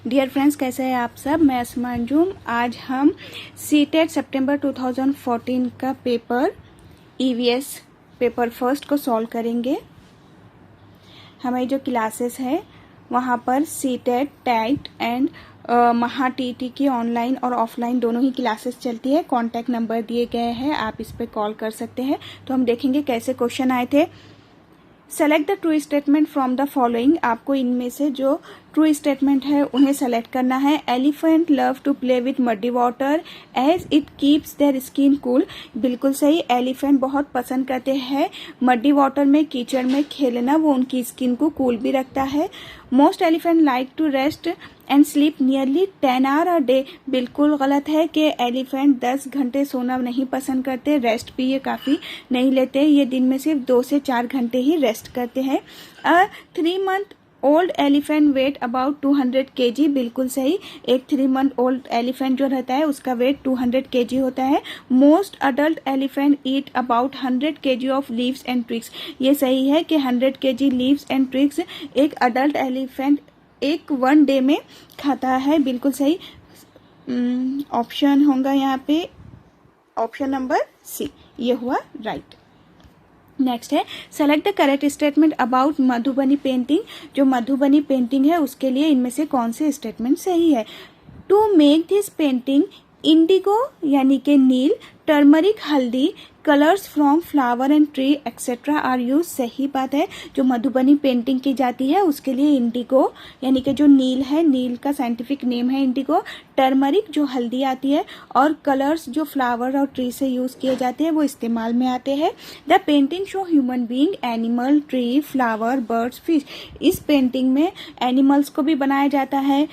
Dear friends, कैसे हैं आप सब। मैं अस्मा अंजुम। आज हम सीटेट सितंबर 2014 का पेपर ईवीएस पेपर फर्स्ट को सॉल्व करेंगे। हमारी जो क्लासेस है वहाँ पर सीटेट, टैट एंड महा टीटी की ऑनलाइन और ऑफलाइन दोनों ही क्लासेस चलती है। कॉन्टैक्ट नंबर दिए गए हैं, आप इस पर कॉल कर सकते हैं। तो हम देखेंगे कैसे क्वेश्चन आए थे। Select the true statement from the following. आपको इनमें से जो ट्रू स्टेटमेंट है उन्हें सेलेक्ट करना है। Elephant love to play with muddy water as it keeps their skin cool. बिल्कुल सही। एलिफेंट बहुत पसंद करते हैं मडी वाटर में, कीचड़ में खेलना, वो उनकी स्किन को कूल भी रखता है। Most elephant like to rest and sleep nearly 10 hour a day. बिल्कुल गलत है कि एलिफेंट 10 घंटे सोना नहीं पसंद करते, रेस्ट भी ये काफ़ी नहीं लेते। ये दिन में सिर्फ 2 से 4 घंटे ही रेस्ट करते हैं। 3 month old elephant weight about 200 kg। बिल्कुल सही। एक 3 मंथ ओल्ड एलिफेंट जो रहता है उसका वेट 200 kg होता है। Most adult elephant eat about 100 kg of leaves and twigs. ये सही है कि 100 kg लीव्स एंड ट्विग्स एक अडल्ट एलिफेंट एक 1 डे में खाता है। बिल्कुल सही। ऑप्शन होगा यहाँ पे ऑप्शन नंबर सी, ये हुआ राइट। नेक्स्ट है select the correct statement about Madhubani painting. जो मधुबनी पेंटिंग है उसके लिए इनमें से कौन से स्टेटमेंट सही है। To make this painting indigo यानी कि नील, टर्मरिक हल्दी, colours from flower and tree etcetera are use. सही बात है। जो मधुबनी पेंटिंग की जाती है उसके लिए इंडिगो यानी कि जो नील है, नील का साइंटिफिक नेम है इंडिगो, टर्मरिक जो हल्दी आती है, और कलर्स जो फ्लावर और ट्री से यूज किए जाते हैं वो इस्तेमाल में आते हैं। The painting show human being, animal, tree, flower, birds, fish. इस पेंटिंग में एनिमल्स को भी बनाया जाता है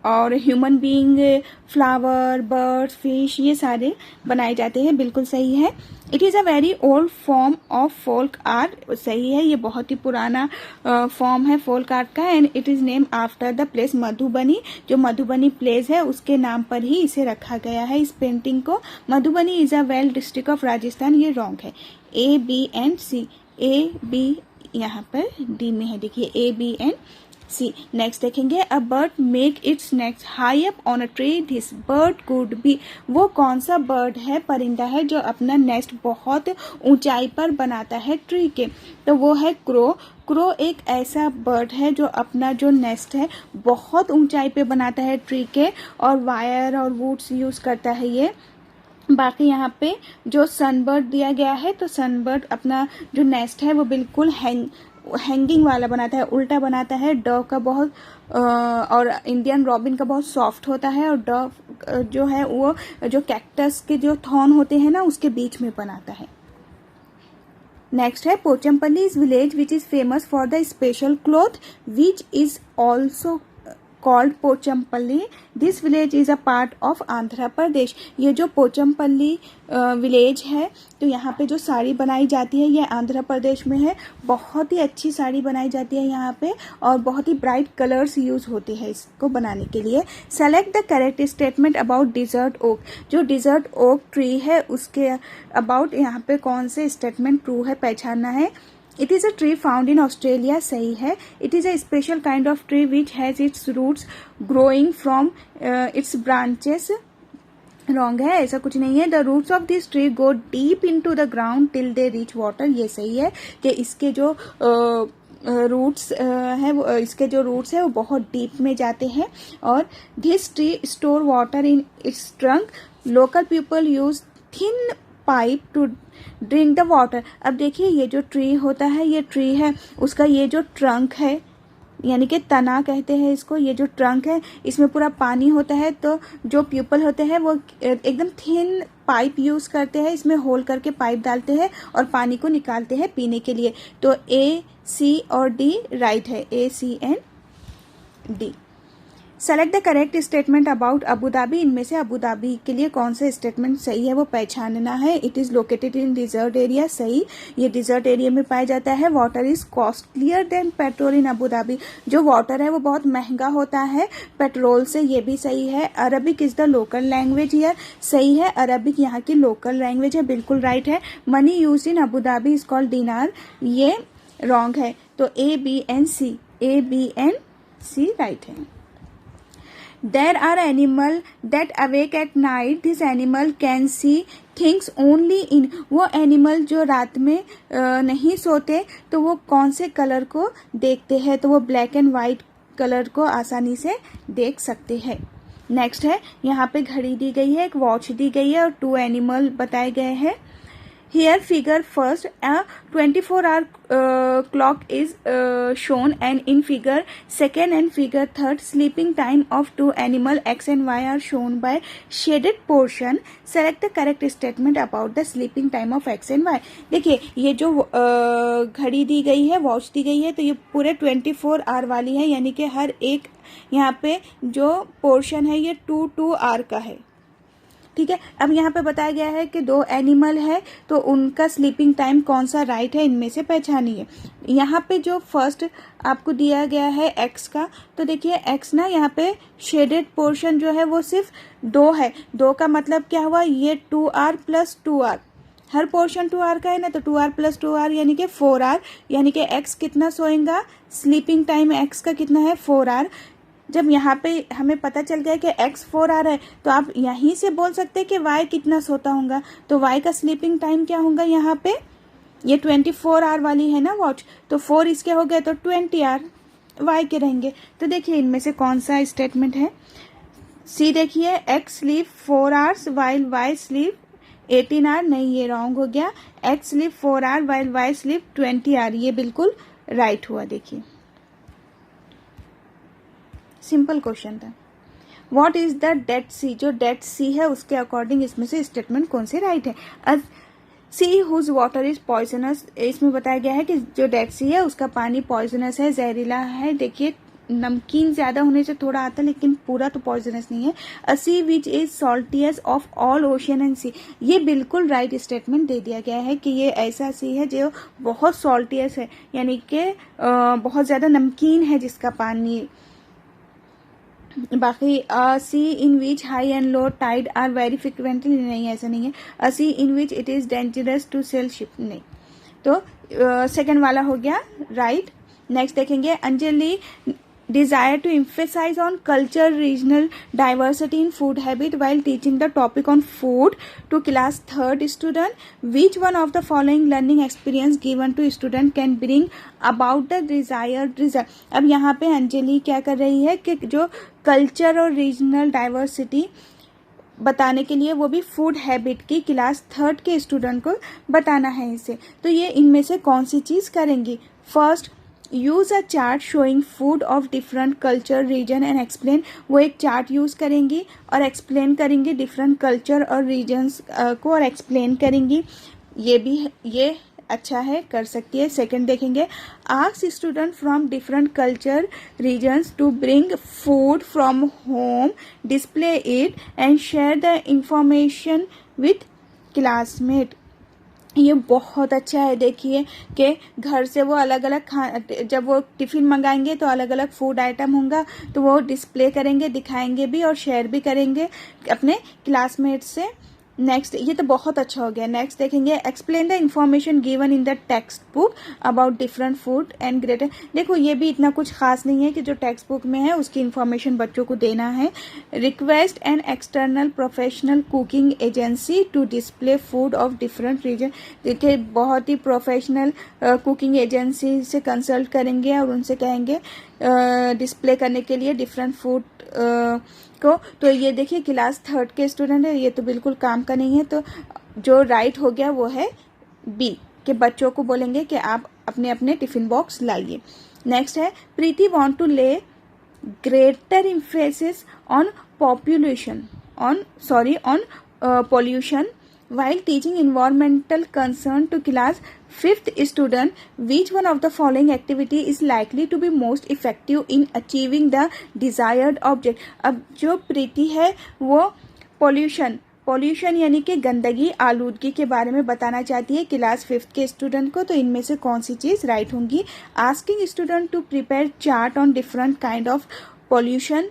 और human being, flower, birds, fish, ये सारे बनाए जाते हैं। बिल्कुल सही है। It is a very old form of folk art. सही है। ये बहुत ही पुराना फॉर्म है फोल्क आर्ट का। And it is name after the place Madhubani. जो मधुबनी प्लेस है उसके नाम पर ही इसे रखा गया है इस पेंटिंग को। Madhubani is a well district of Rajasthan. ये रॉन्ग है। A, B and C. A, B यहाँ पर डी में है, देखिए A, B and C. Next देखेंगे a bird make its nest high up on a tree. This bird could be. वो कौन सा बर्ड है, परिंदा है, जो अपना नेस्ट बहुत ऊंचाई पर बनाता है ट्री के। तो वो है क्रो। क्रो एक ऐसा बर्ड है जो अपना जो नेस्ट है बहुत ऊंचाई पे बनाता है ट्री के, और वायर और वुड्स यूज करता है ये। बाकी यहाँ पे जो सनबर्ड दिया गया है, तो सनबर्ड अपना जो नेस्ट है वो बिल्कुल हैंगिंग वाला बनाता है, उल्टा बनाता है। डव का बहुत और इंडियन रॉबिन का बहुत सॉफ्ट होता है, और डव जो है वो जो कैक्टस के जो थॉर्न होते हैं ना उसके बीच में बनाता है। नेक्स्ट है Pochampally is village which is famous for the special cloth which is also called Pochampally. This village is a part of Andhra Pradesh. ये जो पोचमपल्ली विलेज है, तो यहाँ पे जो साड़ी बनाई जाती है ये आंध्र प्रदेश में है। बहुत ही अच्छी साड़ी बनाई जाती है यहाँ पे, और बहुत ही ब्राइट कलर्स यूज होते हैं इसको बनाने के लिए। Select the correct statement about desert oak. जो डिजर्ट ओक ट्री है उसके अबाउट यहाँ पे कौन से स्टेटमेंट ट्रू है, पहचानना है। It is a tree found in Australia। सही है। It is a special kind of tree which has its roots growing from its branches। Wrong है, ऐसा कुछ नहीं है। The roots of this tree go deep into the ground till they reach water. ये सही है कि इसके जो रूट्स है वो इसके जो रूट्स है वो बहुत डीप में जाते हैं। और this tree store water in its trunk. Local people use thin pipe to drink the water. अब देखिए ये जो ट्री होता है, ये ट्री है, उसका ये जो ट्रंक है यानी कि तना कहते हैं इसको, ये जो ट्रंक है इसमें पूरा पानी होता है। तो जो पीपल होते हैं वो एकदम थिन पाइप यूज करते हैं, इसमें होल करके पाइप डालते हैं और पानी को निकालते हैं पीने के लिए। तो ए, सी और डी राइट है। A, C and D. Select the correct statement about Abu Dhabi. इनमें से अबू धाबी के लिए कौन सा स्टेटमेंट सही है वो पहचानना है। It is located in desert area. सही। ये डिजर्ट एरिया में पाया जाता है। Water is costlier than petrol in Abu Dhabi. जो वाटर है वो बहुत महंगा होता है पेट्रोल से। ये भी सही है। Arabic is the local language here. सही है। अरबिक यहाँ की लोकल लैंग्वेज है। बिल्कुल राइट है। Money use in Abu Dhabi is called dinar. ये रॉन्ग है। तो A, B and C. A, B and C right है। There are animal that awake at night. This animal can see things only in. वो animal जो रात में नहीं सोते तो वो कौन से कलर को देखते हैं, तो वो ब्लैक एंड वाइट कलर को आसानी से देख सकते हैं। नेक्स्ट है, यहाँ पे घड़ी दी गई है, एक वॉच दी गई है और 2 एनिमल बताए गए हैं। Here figure first a 24-hour clock is shown, and in figure second and figure third sleeping time of 2 animal X and Y are shown by shaded portion. Select the correct statement about the sleeping time of X and Y. देखिए ये जो घड़ी दी गई है, watch the गई है, तो ये पूरे 24 आवर वाली है, यानी कि हर एक यहाँ पे जो पोर्शन है ये 2 आवर का है। ठीक है, अब यहाँ पे बताया गया है कि 2 एनिमल है तो उनका स्लीपिंग टाइम कौन सा राइट है, इनमें से पहचानिए। यहाँ पे जो फर्स्ट आपको दिया गया है एक्स का, तो देखिए एक्स ना यहाँ पे शेडेड पोर्शन जो है वो सिर्फ 2 है। 2 का मतलब क्या हुआ, ये 2 आवर प्लस 2 आवर, हर पोर्शन 2 आवर का है ना, तो 2 आवर प्लस 2 आवर यानी कि 4 आवर, यानी कि एक्स कितना सोएगा, स्लीपिंग टाइम एक्स का कितना है 4 आवर। जब यहाँ पे हमें पता चल गया कि x 4 आवर है तो आप यहीं से बोल सकते हैं कि y कितना सोता होगा, तो y का स्लीपिंग टाइम क्या होगा, यहाँ पे ये 24 आवर वाली है ना वॉच, तो 4 इसके हो गए तो 20 आवर y के रहेंगे। तो देखिए इनमें से कौन सा स्टेटमेंट है। सी देखिए, x sleep 4 hours while y sleep 18 hour, नहीं ये रॉन्ग हो गया। x sleep 4 hour while y sleep 20 hour, ये बिल्कुल राइट हुआ। देखिए सिंपल क्वेश्चन था। What is the Dead Sea, जो डेड सी है उसके अकॉर्डिंग इसमें से स्टेटमेंट कौन से राइट है। सी हुज वाटर इज पॉइजनस, इसमें बताया गया है कि जो डेड सी है उसका पानी पॉइजनस है, जहरीला है। देखिए नमकीन ज्यादा होने से थोड़ा आता है लेकिन पूरा तो पॉइजनस नहीं है। A sea which is saltiest of all ocean and sea, ये बिल्कुल राइट स्टेटमेंट दे दिया गया है कि ये ऐसा सी है जो बहुत सॉल्टियस है, यानी कि बहुत ज्यादा नमकीन है जिसका पानी। बाकी sea in which high and low tide are very frequently, नहीं ऐसा नहीं है। A sea in which it is dangerous to sail ship, नहीं। तो सेकंड वाला हो गया राइट। नेक्स्ट देखेंगे, Anjali desire to emphasize on culture regional diversity in food habit while teaching the topic on food to class 3rd student. Which one of the following learning experience given to student can bring about the desired result? अब यहाँ पे अंजलि क्या कर रही है कि जो culture और रीजनल डाइवर्सिटी बताने के लिए, वो भी फूड हैबिट की क्लास 3rd के स्टूडेंट को बताना है इसे। तो ये इनमें से कौन सी चीज करेंगी। First, use a chart showing food of different culture region and explain, वो एक चार्ट यूज करेंगी और एक्सप्लेन करेंगी डिफरेंट कल्चर और रीजन्स को, और एक्सप्लेन करेंगी। ये भी ये अच्छा है, कर सकती है। सेकंड देखेंगे, ask student from different culture regions to bring food from home, display it and share the information with classmate. ये बहुत अच्छा है। देखिए कि घर से वो अलग अलग जब वो टिफिन मंगाएंगे तो अलग अलग फूड आइटम होगा, तो वो डिस्प्ले करेंगे, दिखाएंगे भी और शेयर भी करेंगे अपने क्लासमेट से। नेक्स्ट, ये तो बहुत अच्छा हो गया। नेक्स्ट देखेंगे, explain the information given in the text book about different food and greater. देखो ये भी इतना कुछ खास नहीं है कि जो टेक्स्ट बुक में है उसकी इंफॉर्मेशन बच्चों को देना है। Request an external professional cooking agency to display food of different region. देखिए बहुत ही प्रोफेशनल कुकिंग एजेंसी से कंसल्ट करेंगे और उनसे कहेंगे डिस्प्ले करने के लिए डिफरेंट फूड को। तो ये देखिए क्लास 3rd के स्टूडेंट है, ये तो बिल्कुल काम का नहीं है। तो जो राइट हो गया वो है बी, कि बच्चों को बोलेंगे कि आप अपने अपने टिफिन बॉक्स लाइए। नेक्स्ट है, प्रीति वांट टू ले greater emphasis on population on pollution while teaching environmental concern to class 5th student. Which one of the following activity is likely to be most effective in achieving the desired object? अब जो प्रीति है वो pollution यानी कि गंदगी, आलूदगी के बारे में बताना चाहती है क्लास 5th के स्टूडेंट को। तो इनमें से कौन सी चीज राइट होंगी। Asking student to prepare chart on different kind of pollution,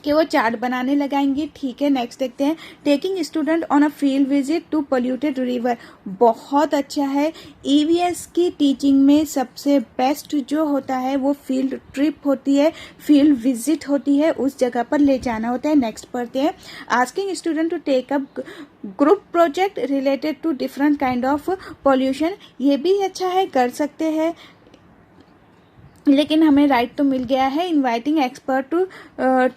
कि वो चार्ट बनाने लगाएंगी। ठीक है, नेक्स्ट देखते हैं, taking student on a field visit to polluted river. बहुत अच्छा है, ईवीएस की टीचिंग में सबसे बेस्ट जो होता है वो फील्ड ट्रिप होती है, फील्ड विजिट होती है, उस जगह पर ले जाना होता है। नेक्स्ट पढ़ते हैं, asking student to take up group project related to different kind of pollution. ये भी अच्छा है, कर सकते हैं, लेकिन हमें राइट तो मिल गया है। Inviting expert to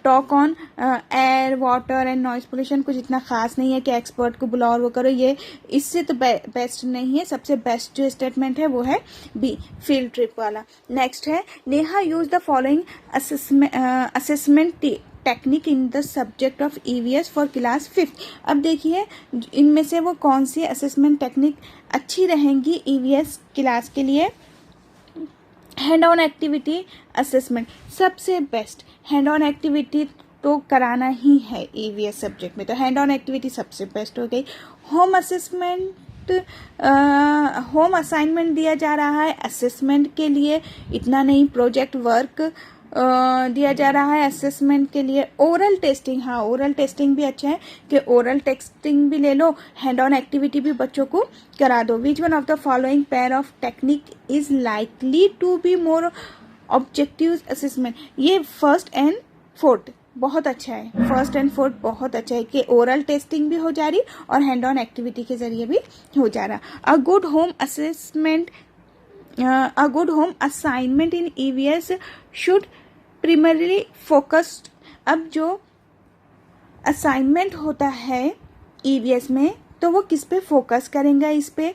talk on air water and noise pollution, कुछ इतना खास नहीं है कि एक्सपर्ट को बुलाओ और वो करो, ये इससे तो बेस्ट नहीं है। सबसे बेस्ट जो स्टेटमेंट है वो है बी, फील्ड ट्रिप वाला। नेक्स्ट है, Neha use the following assessment technique in the subject of EVS for class 5th। अब देखिए इनमें से वो कौन सी असेसमेंट टेक्निक अच्छी रहेंगी ईवीएस क्लास के लिए। हैंड ऑन एक्टिविटी असेसमेंट सबसे बेस्ट, हैंड ऑन एक्टिविटी तो कराना ही है ईवीएस सब्जेक्ट में, तो हैंड ऑन एक्टिविटी सबसे बेस्ट हो गई। होम असेसमेंट, होम असाइनमेंट दिया जा रहा है असेसमेंट के लिए, इतना नहीं, प्रोजेक्ट वर्क दिया जा रहा है असेसमेंट के लिए। ओरल टेस्टिंग, हाँ ओरल टेस्टिंग भी अच्छा है कि ओरल टेस्टिंग भी ले लो, हैंड ऑन एक्टिविटी भी बच्चों को करा दो। Which one of the following pair of technique is likely to be more objective assessment. ये फर्स्ट एंड फोर्थ बहुत अच्छा है, फर्स्ट एंड फोर्थ बहुत अच्छा है कि ओरल टेस्टिंग भी हो जा रही और हैंड ऑन एक्टिविटी के जरिए भी हो जा रहा। A good home assessment, a good home assignment in EVS should primarily focused। अब जो असाइनमेंट होता है EVS में तो वो किस पे फोकस करेंगे, इस पे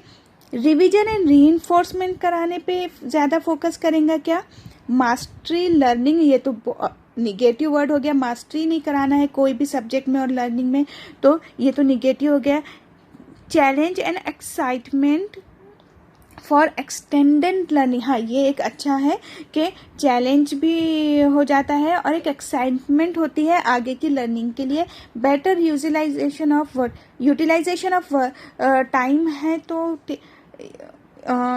रिवीजन एंड रीइंफोर्समेंट कराने पे ज़्यादा फोकस करेंगे क्या, मास्टरी लर्निंग, ये तो निगेटिव वर्ड हो गया, मास्टरी नहीं कराना है कोई भी सब्जेक्ट में और लर्निंग में, तो ये तो निगेटिव हो गया। Challenge and excitement for extended learning, हाँ ये एक अच्छा है कि चैलेंज भी हो जाता है और एक एक्साइटमेंट होती है आगे की लर्निंग के लिए। Better utilization of word, utilization of time है तो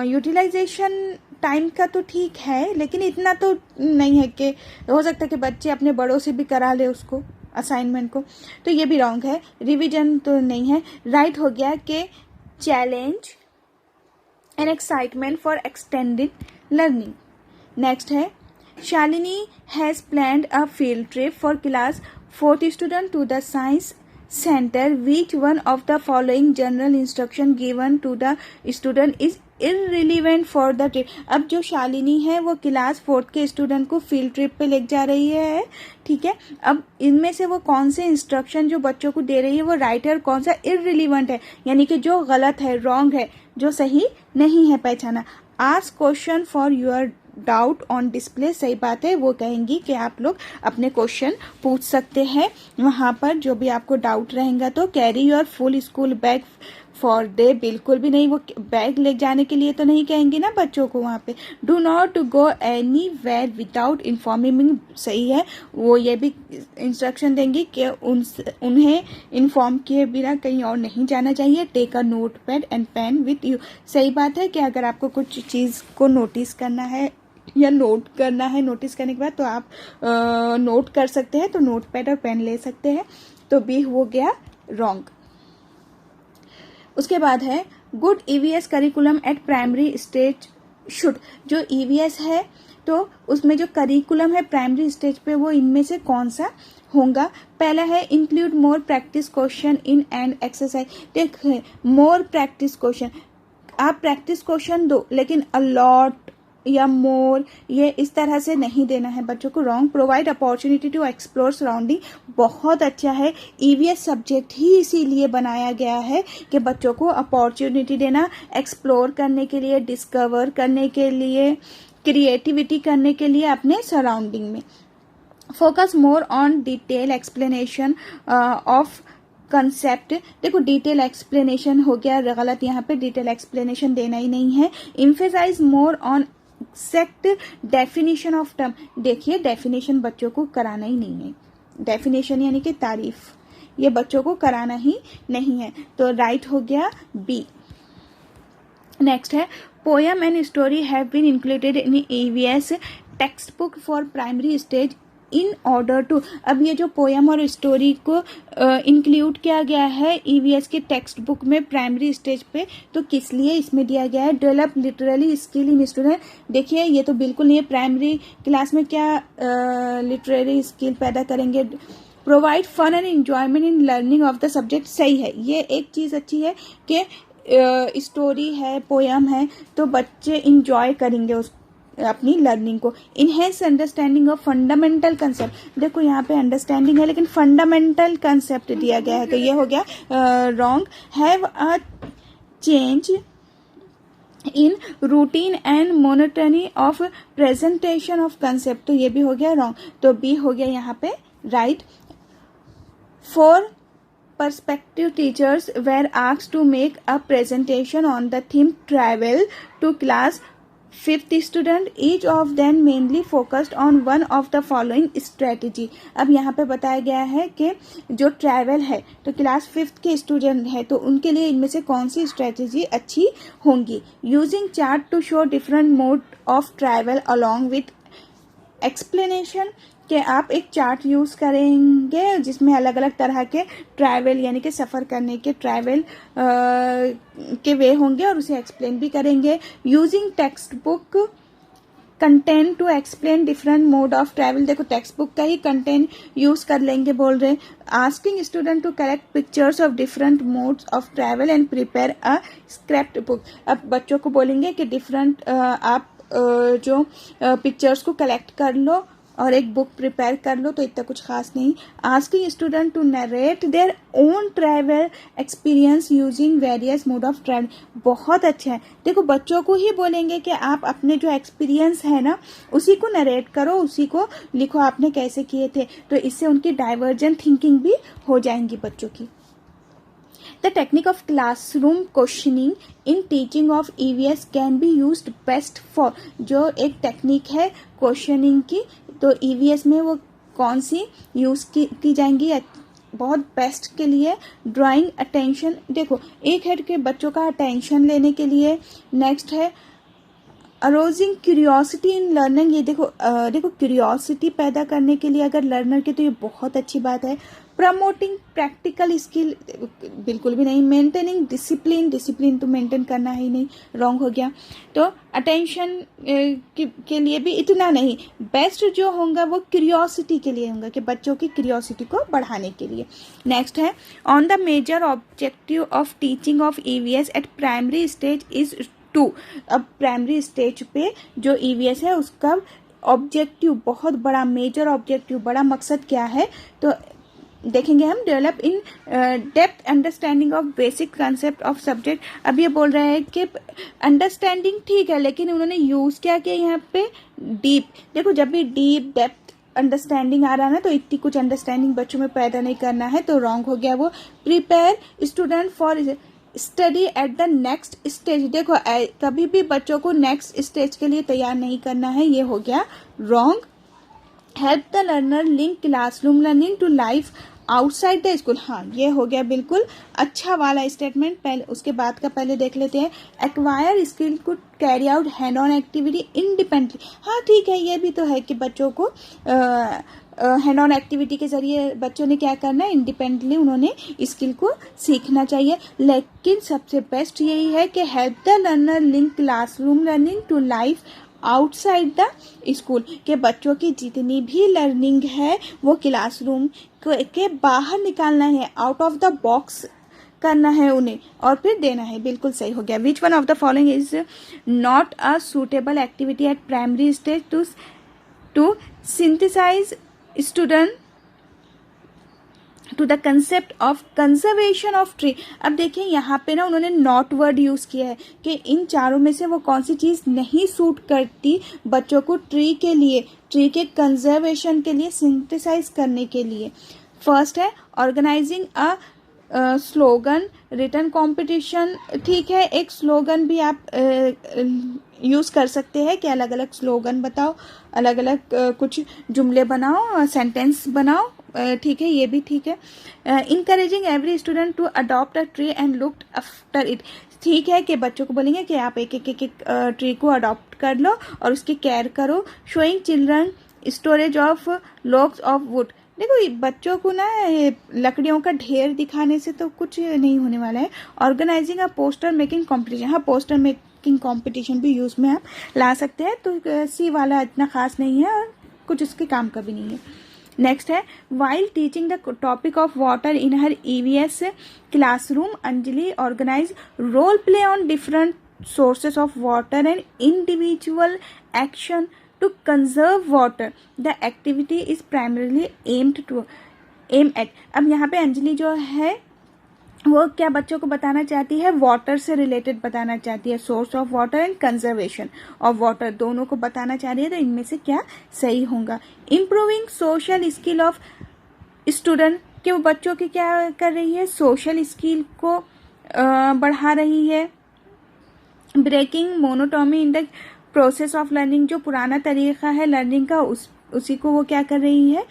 यूटिलाइजेशन टाइम का तो ठीक है, लेकिन इतना तो नहीं है कि हो सकता है कि बच्चे अपने बड़ों से भी करा ले उसको असाइनमेंट को, तो ये भी रॉन्ग है। रिवीजन तो नहीं है, राइट हो गया कि challenge and excitement for extended learning। Next है, Shalini has planned a field trip for class 4th student to the science center। Which one of the following general instruction given to the student is irrelevant for the trip। अब जो शालिनी है वो class 4th के student को field trip पे ले जा रही है, ठीक है। अब इनमें से वो कौन से इंस्ट्रक्शन जो बच्चों को दे रही है वो राइट है और कौन सा इररिलेवेंट है, यानी कि जो गलत है, रॉन्ग है, जो सही नहीं है पहचाना। Ask question for your doubt on display, सही बात है, वो कहेंगी कि आप लोग अपने क्वेश्चन पूछ सकते हैं वहाँ पर जो भी आपको डाउट रहेगा। तो carry your full school bag for day, बिल्कुल भी नहीं, वो बैग ले जाने के लिए तो नहीं कहेंगी ना बच्चों को वहाँ पे। Do not go anywhere without informing, सही है, वो ये भी इंस्ट्रक्शन देंगी कि उन्हें इन्फॉर्म किए बिना कहीं और नहीं जाना चाहिए। Take a note pad and pen with you, सही बात है कि अगर आपको कुछ चीज़ को नोटिस करना है या नोट करना है, नोटिस करने के बाद तो आप नोट कर सकते हैं, तो नोट पैड और पेन ले सकते हैं, तो बी हो गया रॉन्ग। उसके बाद है, good EVS curriculum at primary stage should. जो ईवीएस है तो उसमें जो करिकुलम है प्राइमरी स्टेज पे वो इनमें से कौन सा होगा। पहला है, include more practice question in and exercise. देखिए मोर प्रैक्टिस क्वेश्चन, आप प्रैक्टिस क्वेश्चन दो लेकिन अलॉट या मोर ये इस तरह से नहीं देना है बच्चों को, wrong. Provide opportunity to explore surrounding, बहुत अच्छा है, ईवीएस सब्जेक्ट ही इसीलिए बनाया गया है कि बच्चों को अपॉर्चुनिटी देना, एक्सप्लोर करने के लिए, डिस्कवर करने के लिए, क्रिएटिविटी करने के लिए अपने सराउंडिंग में। Focus more on detail explanation of concept, देखो डिटेल एक्सप्लेनेशन हो गया गलत, यहाँ पे डिटेल एक्सप्लेनेशन देना ही नहीं है। Emphasise more on exact definition of term, देखिए डेफिनेशन बच्चों को कराना ही नहीं है, डेफिनेशन यानी कि तारीफ, ये बच्चों को कराना ही नहीं है, तो राइट हो गया बी। नेक्स्ट है, poem and story have been included in EVS text book for primary stage in order to, अब ये जो पोएम और स्टोरी को इंक्लूड किया गया है ईवीएस के टेक्स्ट बुक में प्राइमरी स्टेज पे, तो किस लिए इसमें दिया गया है? Develop literally skill in student. देखिए ये तो बिल्कुल नहीं है, प्राइमरी क्लास में क्या लिटरेरी स्किल पैदा करेंगे? Provide fun and enjoyment in learning of the subject, सही है, ये एक चीज़ अच्छी है कि स्टोरी है, पोएम है, तो बच्चे इंजॉय करेंगे उस अपनी लर्निंग को। Enhance understanding of fundamental concept, देखो यहाँ पे अंडरस्टैंडिंग है लेकिन फंडामेंटल कंसेप्ट दिया गया है, तो ये हो गया wrong. Have a change in routine and monotony of presentation of concept, तो ये भी हो गया रॉन्ग, तो बी हो गया यहाँ पे right. Four prospective teachers were asked to make a presentation on the theme travel to class 5th student. Each of them mainly focused on one of the following strategy. अब यहाँ पे बताया गया है कि जो ट्रैवल है तो क्लास 5th के स्टूडेंट है तो उनके लिए इनमें से कौन सी स्ट्रेटेजी अच्छी होंगी? Using chart to show different mode of travel along with explanation, कि आप एक चार्ट यूज़ करेंगे जिसमें अलग अलग तरह के ट्रैवल यानी कि सफ़र करने के ट्रैवल के वे होंगे और उसे एक्सप्लेन भी करेंगे। Using textbook content to explain different mode of travel, देखो टेक्स्ट बुक का ही कंटेंट यूज़ कर लेंगे बोल रहे हैं। Asking student to collect pictures of different modes of travel and prepare a scrapbook, अब बच्चों को बोलेंगे कि डिफरेंट आप जो पिक्चर्स को कलेक्ट कर लो और एक बुक प्रिपेयर कर लो, तो इतना कुछ खास नहीं। Asking student to narrate their own travel experience using various mode of travel, बहुत अच्छा है। देखो बच्चों को ही बोलेंगे कि आप अपने जो एक्सपीरियंस है ना उसी को नरेट करो, उसी को लिखो आपने कैसे किए थे, तो इससे उनकी डाइवर्जेंट थिंकिंग भी हो जाएंगी बच्चों की। The technique of classroom questioning in teaching of EVS can be used best for, जो एक टेक्निक है क्वेश्चनिंग की, तो EVS में वो कौन सी यूज़ की जाएंगी बहुत बेस्ट के लिए? ड्राइंग अटेंशन, देखो एक है कि बच्चों का अटेंशन लेने के लिए। नेक्स्ट है अरोजिंग क्यूरियोसिटी इन लर्निंग, ये देखो क्यूरियोसिटी पैदा करने के लिए अगर लर्नर की, तो ये बहुत अच्छी बात है। प्रमोटिंग प्रैक्टिकल स्किल, बिल्कुल भी नहीं। मेंटेनिंग डिसिप्लिन, डिसिप्लिन तो मेंटेन करना ही नहीं, रॉन्ग हो गया। तो अटेंशन के लिए भी इतना नहीं, बेस्ट जो होगा वो क्यूरियोसिटी के लिए होगा कि बच्चों की क्यूरियोसिटी को बढ़ाने के लिए। नेक्स्ट है on the major objective of teaching of EVS at primary stage is to, अब प्राइमरी स्टेज पे जो EVS है उसका ऑब्जेक्टिव बहुत बड़ा, मेजर ऑब्जेक्टिव बड़ा मकसद क्या है, तो देखेंगे हम develop in depth understanding of basic concept of subject. अब ये बोल रहे हैं कि अंडरस्टैंडिंग ठीक है लेकिन उन्होंने यूज़ क्या किया यहाँ पे? डीप। देखो जब भी डीप डेप्थ अंडरस्टैंडिंग आ रहा है ना तो इतनी कुछ अंडरस्टैंडिंग बच्चों में पैदा नहीं करना है, तो रॉन्ग हो गया वो। Prepare student for study at the next stage, देखो कभी भी बच्चों को नेक्स्ट स्टेज के लिए तैयार नहीं करना है, ये हो गया wrong. Help the learner link classroom learning to life outside the school, हाँ ये हो गया बिल्कुल अच्छा वाला स्टेटमेंट। पहले उसके बाद का पहले देख लेते हैं। एक्वायर स्किल को carry out hand on activity independently, हाँ ठीक है, ये भी तो है कि बच्चों को हैंड ऑन एक्टिविटी के जरिए बच्चों ने क्या करना है, इंडिपेंडेंटली उन्होंने स्किल को सीखना चाहिए। लेकिन सबसे बेस्ट यही है कि help the learner link classroom learning to life outside the school, के बच्चों की जितनी भी लर्निंग है वो क्लासरूम के बाहर निकालना है, आउट ऑफ द बॉक्स करना है उन्हें और फिर देना है, बिल्कुल सही हो गया। Which one of the following is not a suitable activity at primary stage to synthesise student to the concept of conservation of tree. अब देखिए यहाँ पे ना उन्होंने नॉट वर्ड यूज़ किया है कि इन चारों में से वो कौन सी चीज़ नहीं सूट करती बच्चों को ट्री के लिए, ट्री के कंजर्वेशन के लिए, सिंथेसाइज करने के लिए। फर्स्ट है organising a slogan written competition, ठीक है, एक स्लोगन भी आप यूज़ कर सकते हैं कि अलग अलग स्लोगन बताओ, अलग अलग कुछ जुमले बनाओ, सेंटेंस बनाओ, ठीक है, ये भी ठीक है। Encouraging every student to adopt a tree and look after it, ठीक है कि बच्चों को बोलेंगे कि आप एक ट्री को अडॉप्ट कर लो और उसकी केयर करो। Showing children storage of logs of would. देखो बच्चों को ना ये लकड़ियों का ढेर दिखाने से तो कुछ नहीं होने वाला है। ऑर्गेनाइजिंग अ पोस्टर मेकिंग कॉम्पिटिशन, हाँ पोस्टर मेकिंग कॉम्पिटिशन भी यूज में आप ला सकते हैं, तो सी वाला इतना खास नहीं है और कुछ उसके काम का भी नहीं है। नेक्स्ट है while teaching the topic of water in her EVS classroom Anjali organise role play on different sources of water and individual action to conserve water. The activity is primarily aim at। अब यहाँ पे अंजलि जो है वो क्या बच्चों को बताना चाहती है, वाटर से रिलेटेड बताना चाहती है, source of water and conservation of water दोनों को बताना चाह रही है। तो इनमें से क्या सही होगा। Improving social skill of student, कि वो बच्चों की क्या कर रही है, सोशल स्किल को बढ़ा रही है। Breaking monotony in the process of learning, जो पुराना तरीका है लर्निंग का उसी को वो क्या कर रही है,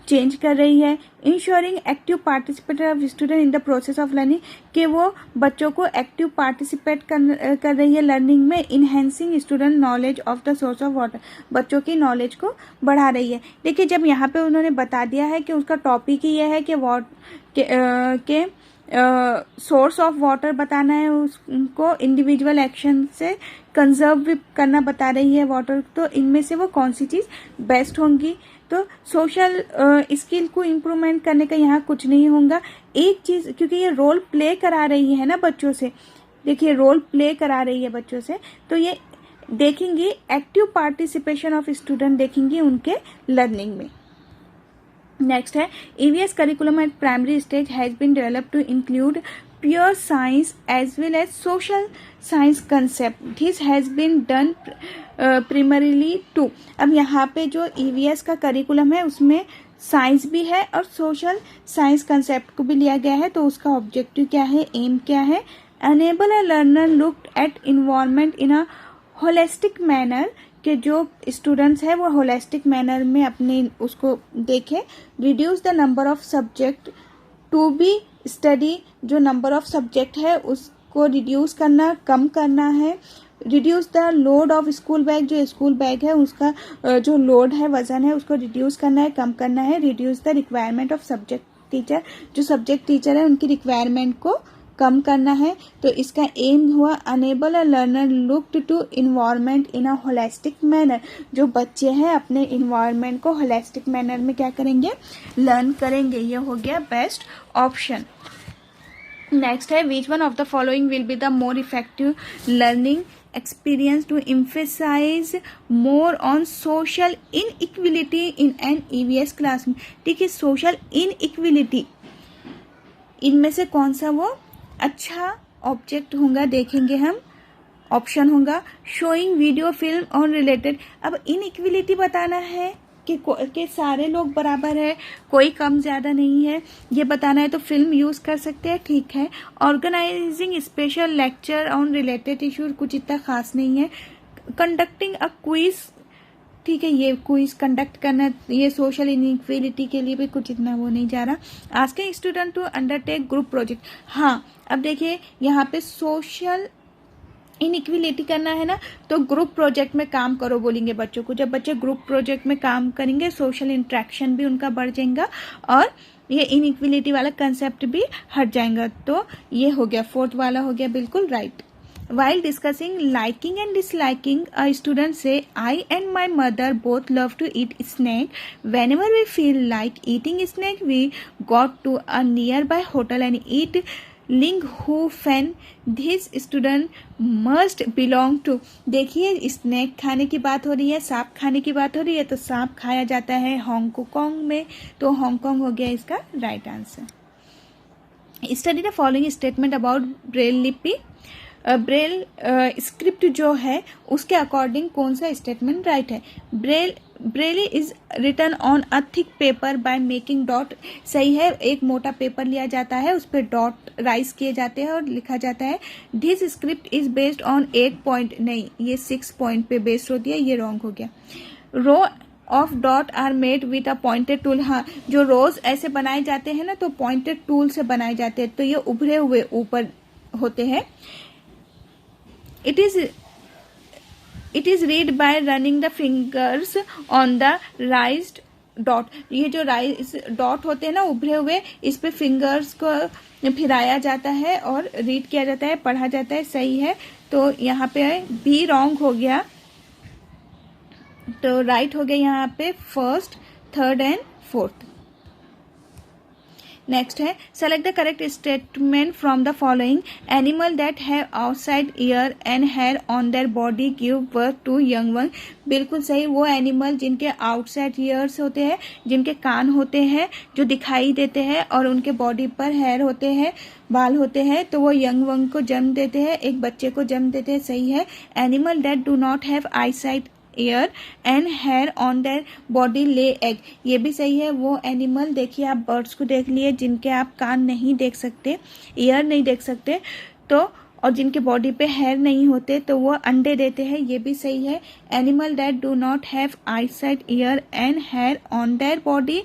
चेंज कर रही है। Ensuring active participate of student in the process of learning, कि वो बच्चों को एक्टिव पार्टिसिपेट कर रही है लर्निंग में। Enhancing student knowledge of the source of water, बच्चों की नॉलेज को बढ़ा रही है। देखिए जब यहाँ पे उन्होंने बता दिया है कि उसका टॉपिक ही यह है कि सोर्स ऑफ वाटर बताना है, उसको इंडिविजुअल एक्शन से कंजर्व भी करना बता रही है वाटर, तो इनमें से वो कौन सी चीज़ बेस्ट होंगी। तो सोशल स्किल को इम्प्रूवमेंट करने का यहाँ कुछ नहीं होगा। एक चीज़, क्योंकि ये रोल प्ले करा रही है ना बच्चों से, देखिए रोल प्ले करा रही है बच्चों से, तो ये देखेंगे एक्टिव पार्टिसिपेशन ऑफ स्टूडेंट देखेंगे उनके लर्निंग में। नेक्स्ट है EVS curriculum at primary stage has been developed to include pure science as well as social science concept. This has been done primarily to. अब यहाँ पे जो ईवीएस का curriculum है उसमें साइंस भी है और सोशल साइंस कंसेप्ट को भी लिया गया है। तो उसका ऑब्जेक्टिव क्या है, एम क्या है, enable a learner look at environment in a holistic manner, कि जो स्टूडेंट्स है वो होलिस्टिक मैनर में अपने उसको देखें। Reduce the number of subject to be study, जो नंबर ऑफ सब्जेक्ट है उसको रिड्यूस करना, कम करना है। Reduce the load of school bag, जो स्कूल बैग है उसका जो लोड है, वजन है, उसको रिड्यूस करना है, कम करना है। Reduce the requirement of subject teacher, जो सब्जेक्ट टीचर है उनकी रिक्वायरमेंट को कम करना है। तो इसका एम हुआ enable a learner looked to environment in a holistic manner, जो बच्चे हैं अपने इन्वायरमेंट को होलिस्टिक मैनर में क्या करेंगे, लर्न करेंगे। ये हो गया बेस्ट ऑप्शन। नेक्स्ट है विच one of the following will be the more effective learning experience to emphasize more on social inequality in an EVS classroom। ठीक है, सोशल इनइक्वलिटी इनमें से कौन सा वो अच्छा ऑब्जेक्ट होगा, देखेंगे हम। ऑप्शन होगा showing video film on related. अब इनइक्वलिटी बताना है कि सारे लोग बराबर है, कोई कम ज़्यादा नहीं है, ये बताना है तो फिल्म यूज़ कर सकते हैं, ठीक है। Organising special lecture on related issues, कुछ इतना खास नहीं है। कंडक्टिंग अ क्विज, ठीक है, ये क्विज कंडक्ट करना, ये सोशल इनइक्वलिटी के लिए भी कुछ इतना वो नहीं जा रहा। Asking student to undertake group project, हाँ अब देखिए यहाँ पे सोशल इनइक्वलिटी करना है ना, तो ग्रुप प्रोजेक्ट में काम करो बोलेंगे बच्चों को। जब बच्चे ग्रुप प्रोजेक्ट में काम करेंगे सोशल इंटरेक्शन भी उनका बढ़ जाएगा और ये इनइक्वलिटी वाला कंसेप्ट भी हट जाएगा। तो ये हो गया, फोर्थ वाला हो गया बिल्कुल right. While discussing liking and disliking, a student say, I and my mother both love to eat snack. Whenever we feel like eating snack, we go to a nearby hotel and eat ling hu fan. This student must belong to। देखिए snack खाने की बात हो रही है, सांप खाने की बात हो रही है, तो सांप खाया जाता है हांगकांग में, तो हांगकांग हो गया इसका right answer. Study the following statement about Braille लिपि। ब्रेल स्क्रिप्ट जो है उसके अकॉर्डिंग कौन सा स्टेटमेंट राइट है। Braille is written on a thick paper by making dot, सही है। एक मोटा पेपर लिया जाता है, उस पर डॉट राइज किए जाते हैं और लिखा जाता है। This script is based on 8 point, नहीं ये 6 पॉइंट पे बेस्ड होती है, ये रॉन्ग हो गया। Row of dot are made with a pointed tool, हाँ जो रोज ऐसे बनाए जाते हैं ना तो पॉइंटेड टूल से बनाए जाते हैं, तो ये उभरे हुए ऊपर होते हैं। It is it is read by running the fingers on the राइज्ड dot. ये जो राइज डॉट होते हैं ना उभरे हुए, इस पे फिंगर्स को फिराया जाता है और रीड किया जाता है, पढ़ा जाता है। सही है, तो यहाँ पे बी रॉन्ग हो गया, तो राइट हो गया यहाँ पे first, third and fourth. Next है select the correct statement from the following. Animal that have outside ear and hair on their body give birth to young one. बिल्कुल सही, वो एनिमल जिनके आउटसाइड ईयर्स होते हैं, जिनके कान होते हैं जो दिखाई देते हैं और उनके बॉडी पर हेयर होते हैं, बाल होते हैं, तो वो यंग वन को जन्म देते हैं, एक बच्चे को जन्म देते हैं। सही है। Animal that do not have eyesight ear and hair on their body lay egg. ये भी सही है। वो एनिमल, देखिए आप बर्ड्स को देख लिए जिनके आप कान नहीं देख सकते, ईयर नहीं देख सकते, तो और जिनके बॉडी पे हेयर नहीं होते, तो वो अंडे देते हैं। ये भी सही है। Animal that do not have eyesight ear and hair on their body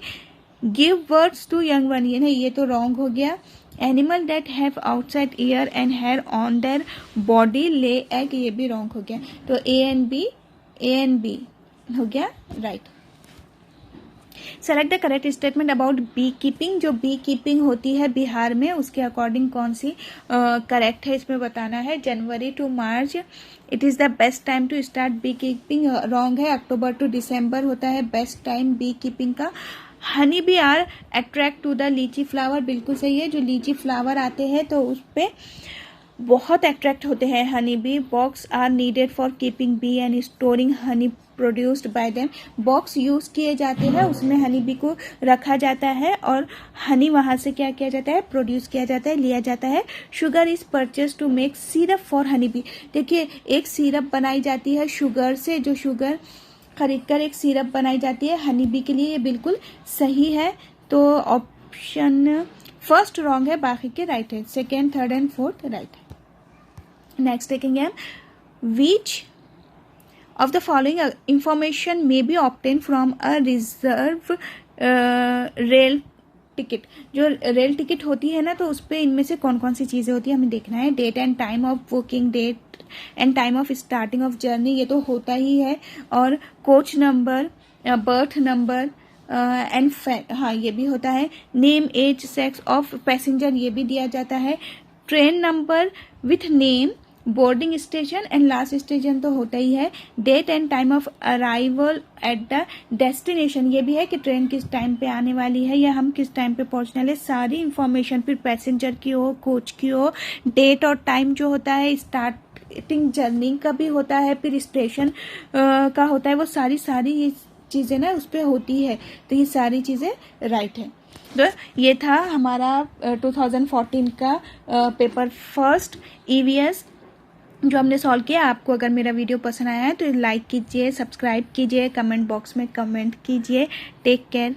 give birth to young one. ये नहीं, ये तो रॉन्ग हो गया। Animal that have outside ear and hair on their body lay egg, ये भी रॉन्ग हो गया। तो ए एंड बी हो गया right. Select the correct statement about bee keeping. जो बी कीपिंग होती है बिहार में, उसके अकॉर्डिंग कौन सी करेक्ट है इसमें बताना है। January to March it is the best time to start bee keeping, wrong है। अक्टूबर टू दिसंबर होता है बेस्ट टाइम बी कीपिंग का। Honey bee are attract to the litchi flower, बिल्कुल सही है। जो लीची फ्लावर आते हैं तो उस पर बहुत अट्रैक्ट होते हैं honey bee. Box are needed for keeping bee and storing honey produced by them. Box use किए जाते हैं, उसमें हनी बी को रखा जाता है और हनी वहां से क्या किया जाता है, प्रोड्यूस किया जाता है, लिया जाता है। Sugar is purchase to make syrup for honey bee. देखिए एक सिरप बनाई जाती है शुगर से, जो शुगर खरीदकर एक सिरप बनाई जाती है हनी बी के लिए। ये बिल्कुल सही है, तो ऑप्शन फर्स्ट रॉन्ग है, बाकी के राइट है। Second, third and fourth right है। नेक्स्ट देखेंगे हम, विच of the following information may be obtained from a reserve rail ticket. जो रेल टिकट होती है ना, तो उस पर इनमें से कौन कौन सी चीज़ें होती है हमें देखना है। Date and time of booking, date and time of starting of journey, ये तो होता ही है। और coach number, berth number and हाँ ये भी होता है। Name, age, sex of passenger, ये भी दिया जाता है। Train number with name, boarding station and last station तो होता ही है। Date and time of arrival at the destination, ये भी है कि ट्रेन किस टाइम पे आने वाली है या हम किस टाइम पे पहुंचने वाले। सारी इंफॉर्मेशन फिर पैसेंजर की हो, कोच की हो, डेट और टाइम जो होता है, स्टार्टिंग जर्नी का भी होता है, फिर स्टेशन का होता है, वो सारी ये चीज़ें ना उस पर होती है। तो ये सारी चीज़ें राइट है। तो ये था हमारा 2014 का पेपर फर्स्ट EVS जो हमने सॉल्व किया। आपको अगर मेरा वीडियो पसंद आया है तो लाइक कीजिए, सब्सक्राइब कीजिए, कमेंट बॉक्स में कमेंट कीजिए। Take care.